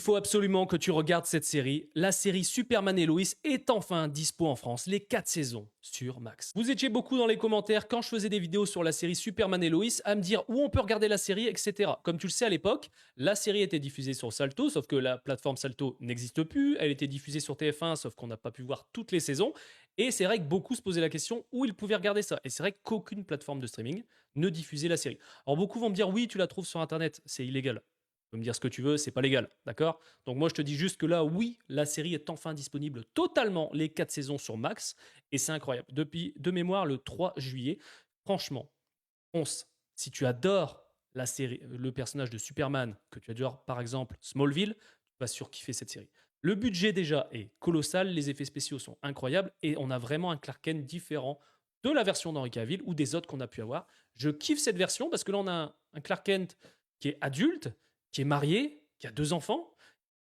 Il faut absolument que tu regardes cette série. La série Superman et Lois est enfin dispo en France, les 4 saisons sur Max. Vous étiez beaucoup dans les commentaires quand je faisais des vidéos sur la série Superman et Lois à me dire où on peut regarder la série, etc. Comme tu le sais à l'époque, la série était diffusée sur Salto, sauf que la plateforme Salto n'existe plus. Elle était diffusée sur TF1, sauf qu'on n'a pas pu voir toutes les saisons. Et c'est vrai que beaucoup se posaient la question où ils pouvaient regarder ça. Et c'est vrai qu'aucune plateforme de streaming ne diffusait la série. Alors beaucoup vont me dire oui, tu la trouves sur Internet, c'est illégal. Tu peux me dire ce que tu veux, c'est pas légal, d'accord? Donc moi je te dis juste que là, oui, la série est enfin disponible totalement, les 4 saisons sur Max, et c'est incroyable. Depuis, de mémoire, le 3 juillet, franchement, fonce. Si tu adores la série, le personnage de Superman, que tu adores par exemple Smallville, tu vas surkiffer cette série. Le budget déjà est colossal, les effets spéciaux sont incroyables, et on a vraiment un Clark Kent différent de la version d'Henry Cavill ou des autres qu'on a pu avoir. Je kiffe cette version parce que là on a un Clark Kent qui est adulte, qui est marié, qui a 2 enfants,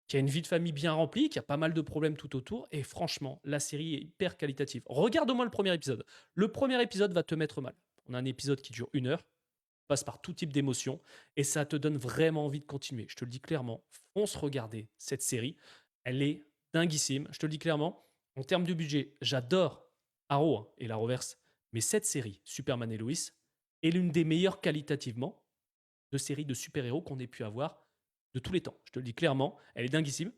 qui a une vie de famille bien remplie, qui a pas mal de problèmes tout autour. Et franchement, la série est hyper qualitative. Regarde au moins le premier épisode. Le premier épisode va te mettre mal. On a un épisode qui dure 1 heure, passe par tout type d'émotions, et ça te donne vraiment envie de continuer. Je te le dis clairement, fonce regarder cette série. Elle est dinguissime. Je te le dis clairement, en termes de budget, j'adore Arrow et la reverse, mais cette série, Superman et Lois, est l'une des meilleures qualitativement de séries de super-héros qu'on ait pu avoir de tous les temps. Je te le dis clairement, elle est dinguissime.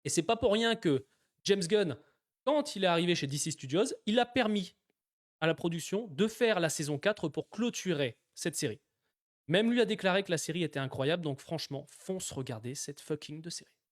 Et c'est pas pour rien que James Gunn, quand il est arrivé chez DC Studios, il a permis à la production de faire la saison 4 pour clôturer cette série. Même lui a déclaré que la série était incroyable, donc franchement, fonce regarder cette fucking de série.